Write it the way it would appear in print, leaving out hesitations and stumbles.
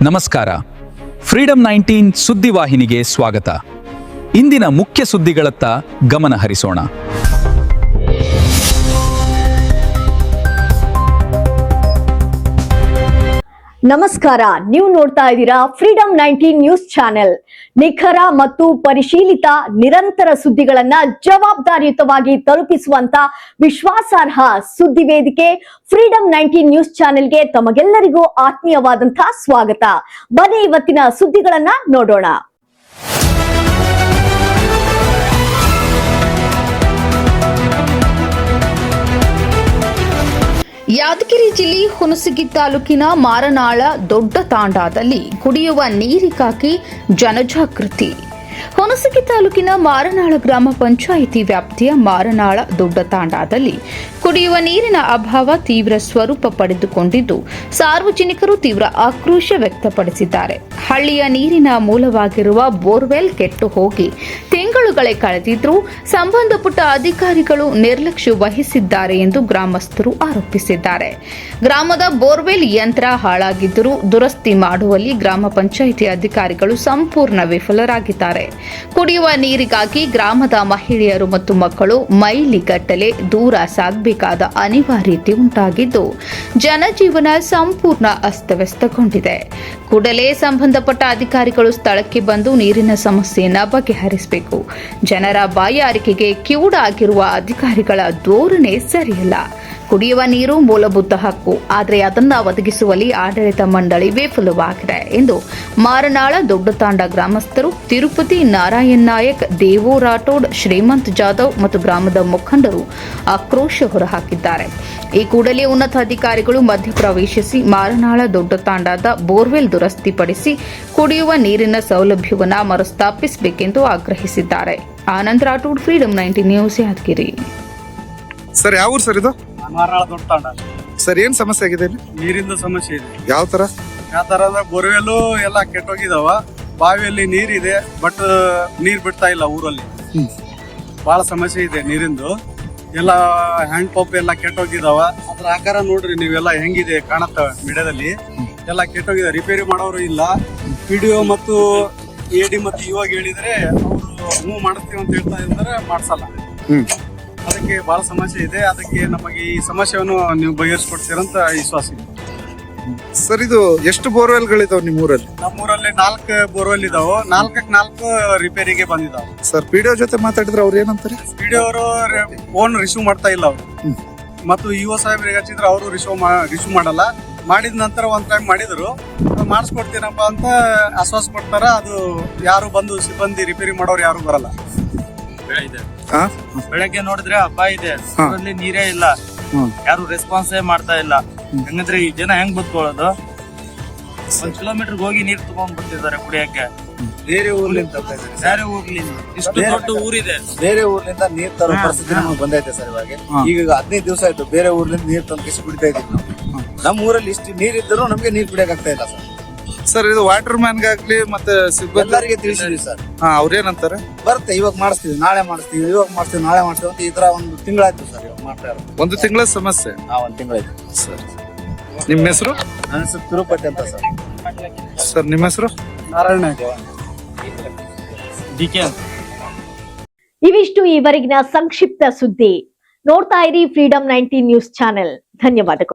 ನಮಸ್ಕಾರ. ಫ್ರೀಡಂ 19 ಸುದ್ದಿವಾಹಿನಿಗೆ ಸ್ವಾಗತ. ಇಂದಿನ ಮುಖ್ಯ ಸುದ್ದಿಗಳತ್ತ ಗಮನ ಹರಿಸೋಣ. ನಮಸ್ಕಾರ, ನೀವು ನೋಡ್ತಾ ಇದ್ದೀರಾ ಫ್ರೀಡಂ 19 ನ್ಯೂಸ್ ಚಾನೆಲ್. ನಿಖರ ಮತ್ತು ಪರಿಶೀಲಿತ ನಿರಂತರ ಸುದ್ದಿಗಳನ್ನ ಜವಾಬ್ದಾರಿಯುತವಾಗಿ ತಲುಪಿಸುವಂತ ವಿಶ್ವಾಸಾರ್ಹ ಸುದ್ದಿ ವೇದಿಕೆ ಫ್ರೀಡಂ 19 ನ್ಯೂಸ್ ಚಾನೆಲ್ಗೆ ತಮಗೆಲ್ಲರಿಗೂ ಆತ್ಮೀಯವಾದಂತಹ ಸ್ವಾಗತ. ಬನ್ನಿ ಇವತ್ತಿನ ಸುದ್ದಿಗಳನ್ನ ನೋಡೋಣ. ಯಾದಗಿರಿ ಜಿಲ್ಲೆ ಹುಣಸಗಿ ತಾಲೂಕಿನ ಮಾರನಾಳ ದೊಡ್ಡ ತಾಂಡಾದಲ್ಲಿ ಕುಡಿಯುವ ನೀರಿಗಾಗಿ ಜನಜಾಗೃತಿ. ಹುಣಸಗಿ ತಾಲೂಕಿನ ಮಾರನಾಳ ಗ್ರಾಮ ಪಂಚಾಯಿತಿ ವ್ಯಾಪ್ತಿಯ ಮಾರನಾಳ ದೊಡ್ಡ ತಾಂಡಾದಲ್ಲಿ ಕುಡಿಯುವ ನೀರಿನ ಅಭಾವ ತೀವ್ರ ಸ್ವರೂಪ ಪಡೆದುಕೊಂಡಿದ್ದು ಸಾರ್ವಜನಿಕರು ತೀವ್ರ ಆಕ್ರೋಶ ವ್ಯಕ್ತಪಡಿಸಿದ್ದಾರೆ. ಹಳ್ಳಿಯ ನೀರಿನ ಮೂಲವಾಗಿರುವ ಬೋರ್ವೆಲ್ ಕೆಟ್ಟು ಹೋಗಿ ತಿಂಗಳುಗಳೇ ಕಳೆದಿದ್ರೂ ಸಂಬಂಧಪಟ್ಟ ಅಧಿಕಾರಿಗಳು ನಿರ್ಲಕ್ಷ್ಯ ವಹಿಸಿದ್ದಾರೆ ಎಂದು ಗ್ರಾಮಸ್ಥರು ಆರೋಪಿಸಿದ್ದಾರೆ. ಗ್ರಾಮದ ಬೋರ್ವೆಲ್ ಯಂತ್ರ ಹಾಳಾಗಿದ್ದರೂ ದುರಸ್ತಿ ಮಾಡುವಲ್ಲಿ ಗ್ರಾಮ ಪಂಚಾಯಿತಿ ಅಧಿಕಾರಿಗಳು ಸಂಪೂರ್ಣ ವಿಫಲರಾಗಿದ್ದಾರೆ. ಕುಡಿಯುವ ನೀರಿಗಾಗಿ ಗ್ರಾಮದ ಮಹಿಳೆಯರು ಮತ್ತು ಮಕ್ಕಳು ಮೈಲಿಗಟ್ಟಲೆ ದೂರ ಸಾಗಬೇಕಾದ ಅನಿವಾರ್ಯತೆ ಉಂಟಾಗಿದ್ದು ಜನಜೀವನ ಸಂಪೂರ್ಣ ಅಸ್ತವ್ಯಸ್ತಗೊಂಡಿದೆ. ಕೂಡಲೇ ಸಂಬಂಧಪಟ್ಟ ಅಧಿಕಾರಿಗಳು ಸ್ಥಳಕ್ಕೆ ಬಂದು ನೀರಿನ ಸಮಸ್ಯೆಯನ್ನು ಬಗೆಹರಿಸಬೇಕು. ಜನರ ಬಾಯಾರಿಕೆಗೆ ಕಿವುಡಾಗಿರುವ ಅಧಿಕಾರಿಗಳ ಧೋರಣೆ ಸರಿಯಲ್ಲ. ಕುಡಿಯುವ ನೀರು ಮೂಲಭೂತ ಹಕ್ಕು, ಆದರೆ ಅದನ್ನು ಒದಗಿಸುವಲ್ಲಿ ಆಡಳಿತ ಮಂಡಳಿ ವಿಫಲವಾಗಿದೆ ಎಂದು ಮಾರನಾಳ ದೊಡ್ಡತಾಂಡ ಗ್ರಾಮಸ್ಥರು ತಿರುಪತಿ ನಾರಾಯಣ್ ನಾಯಕ್, ದೇವು ರಾಠೋಡ್, ಶ್ರೀಮಂತ್ ಜಾಧವ್ ಮತ್ತು ಗ್ರಾಮದ ಮುಖಂಡರು ಆಕ್ರೋಶ ಹೊರಹಾಕಿದ್ದಾರೆ. ಈ ಕೂಡಲೇ ಉನ್ನತ ಅಧಿಕಾರಿಗಳು ಮಧ್ಯಪ್ರವೇಶಿಸಿ ಮಾರನಾಳ ದೊಡ್ಡತಾಂಡದ ಬೋರ್ವೆಲ್ ದುರಸ್ತಿಪಡಿಸಿ ಕುಡಿಯುವ ನೀರಿನ ಸೌಲಭ್ಯವನ್ನು ಮರುಸ್ಥಾಪಿಸಬೇಕೆಂದು ಆಗ್ರಹಿಸಿದ್ದಾರೆ. Anand Rathod, Freedom 19 News, Yadgiri. Sir, ಯಾವ ಊರು ಸರ್ ಇದು? ಮಾರನಾಳ ದೊಡ್ಡ ತಾಂಡ. ಸರ್, ಏನ್ ಸಮಸ್ಯೆ ಆಗಿದೆ ಇಲ್ಲಿ? ನೀರಿಂದ ಸಮಸ್ಯೆ ಇದೆ. ಯಾವ ತರ ಅಂದ್ರೆ ಬೋರ್ವೆಲ್ ಎಲ್ಲ ಕೆಟ್ಟೋಗಿದಾವ. ಬಾವಿಯಲ್ಲಿ ನೀರಿದೆ, ಬಟ್ ನೀರ್ ಬಿಡ್ತಾ ಇಲ್ಲ ಊರಲ್ಲಿ. ಬಹಳ ಸಮಸ್ಯೆ ಇದೆ ನೀರಿಂದು. ಎಲ್ಲ ಹ್ಯಾಂಡ್ ಪಂಪ್ ಎಲ್ಲ ಕೆಟ್ಟೋಗಿದಾವ. ಅದ್ರ ಆಕಾರ ನೋಡ್ರಿ ನೀವೆಲ್ಲ ಹೆಂಗಿದೆ ಕಾಣತ್ತ ಮೀಡಿಯಾದಲ್ಲಿ. ಎಲ್ಲ ಕೆಟ್ಟೋಗಿದೆ, ರಿಪೇರಿ ಮಾಡೋರು ಇಲ್ಲ. PDO ಮತ್ತು AD ಮತ್ತು ಇವಾಗ ಹೇಳಿದ್ರೆ ಅವರು ಮೂವ್ ಮಾಡಿಸ್ತೀವಿ ಅಂತ ಹೇಳ್ತಾ ಇದ್ದಾರೆ, ಮಾಡ್ಸಲ್ಲ. ಅದಕ್ಕೆ ಬಹಳ ಸಮಸ್ಯೆ ಇದೆ. ಅದಕ್ಕೆ ನಮಗೆ ಈ ಸಮಸ್ಯೆಯನ್ನು ನೀವು ಬಗೆಹರಿಸ್ಕೊಡ್ತೀರಂತ ವಿಶ್ವಾಸ ಇದೆ. ಸರ್, ಇದು ಎಷ್ಟು ಬೋರ್ವೆಲ್ ಗಳಿದಾವ್ ನಿಮ್ಮೂರಲ್ಲಿ? ನಮ್ಮೂರಲ್ಲಿ 4 ಬೋರ್ವೆಲ್ ಇದಾವೆ. 4 ರಿಪೇರಿಗೆ ಬಂದಿದಾವೆ. ಸರ್, PDO ಜೊತೆ ಮಾತಾಡಿದ್ರೆ ಅವ್ರು ಏನಂತಾರೆ? PDO ಅವರು ಫೋನ್ ರಿಸೀವ್ ಮಾಡ್ತಾ ಇಲ್ಲ ಅವರು. ಮತ್ತು EO ಸಾಹೇಬ್ರಿಗೆ ಹಚ್ಚಿದ್ರೆ ಅವರು ರಿಸೀವ್ ಮಾಡಲ್ಲ. ಮಾಡಿದ ನಂತರ ಒಂದ್ ಟೈಮ್ ಮಾಡಿದ್ರು, ಮಾಡಿಸ್ಕೊಡ್ತೀನಪ್ಪ ಅಂತ ಆಶ್ವಾಸ ಕೊಡ್ತಾರ. ಅದು ಯಾರು ಬಂದು ಸಿಬ್ಬಂದಿ ರಿಪೇರಿ ಮಾಡೋರು ಯಾರು ಬರಲ್ಲ. ಬೆಳಗ್ಗೆ ನೋಡಿದ್ರೆ ಹಬ್ಬ ಇದೆ, ಊರಲ್ಲಿ ನೀರೇ ಇಲ್ಲ, ಯಾರು ರೆಸ್ಪಾನ್ಸೇ ಮಾಡ್ತಾ ಇಲ್ಲ. ಹಂಗಂದ್ರೆ ಈ ಜನ ಹೆಂಗ್ ಬದುಕೊಳ್ಳೋದು? 1 ಕಿಲೋಮೀಟರ್ ಹೋಗಿ ನೀರ್ ತಗೊಂಡ್ ಬರ್ತಿದ್ದಾರೆ ಕುಡಿಯಕ್ಕೆ. ಬೇರೆ ಊರ್ಲಿಂದ ಇಷ್ಟು ದೊಡ್ಡ ಊರಿದೆ, ಬೇರೆ ಊರ್ಲಿಂದ ನೀರ್ ತರೋ ಪರಿಸ್ಥಿತಿ ನಮಗೆ ಬಂದೈತೆ ಸರ್. ಇವಾಗ ಈಗ 15 ದಿವಸ ಆಯ್ತು ಬೇರೆ ಊರ್ಲಿಂದ ನೀರ್ ತಂದು ಕಿಸಿ ಬಿಡ್ತಾ ಇದೀವಿ ನಾವು. ನಮ್ಮ ಊರಲ್ಲಿ ಇಷ್ಟು ನೀರ್ ಇದ್ದರೂ ನಮ್ಗೆ ನೀರ್ ಕುಡಿಯಕ್ ಆಗ್ತಾ ಇಲ್ಲ ಸರ್. ಸರ್, ಇದು ವಾಟರ್ ಮ್ಯಾನ್ಗಾಗ್ಲಿ ಮತ್ತೆ ಎಲ್ಲರಿಗೆ ತಿಳಿಸಿದ್ವಿ ಸರ್. ಅವ್ರೇನಂತಾರೆ? ಬರುತ್ತೆ, ಇವಾಗ ಮಾಡಿಸ್ತೀವಿ, ನಾಳೆ ಮಾಡಿಸ್ತೀವಿ, ಇವಾಗ ಮಾಡ್ತೀವಿ, ನಾಳೆ ಮಾಡ್ತೀವಿ ಅಂತ ಈ ತರ 1 ತಿಂಗಳಾಯ್ತು ಸರ್. ಇವಾಗ ಮಾಡ್ತಾ ಇರೋದು 1 ತಿಂಗಳ ಸಮಸ್ಯೆ. 1 ತಿಂಗಳಾಯ್ತು ಸರ್. ನಿಮ್ಮ ಹೆಸರು? ನನ್ನ ಹೆಸರು ತಿರುಪತಿ ಅಂತ ಸರ್. ಸರ್, ನಿಮ್ಮ ಹೆಸರು? ನಾರಾಯಣ DK ಅಂತ. ಇವಿಷ್ಟು ಈವರೆಗಿನ ಸಂಕ್ಷಿಪ್ತ ಸುದ್ದಿ. ನೋಡ್ತಾ ಇರಿ ಫ್ರೀಡಂ 19 ನ್ಯೂಸ್ ಚಾನೆಲ್. ಧನ್ಯವಾದಗಳು.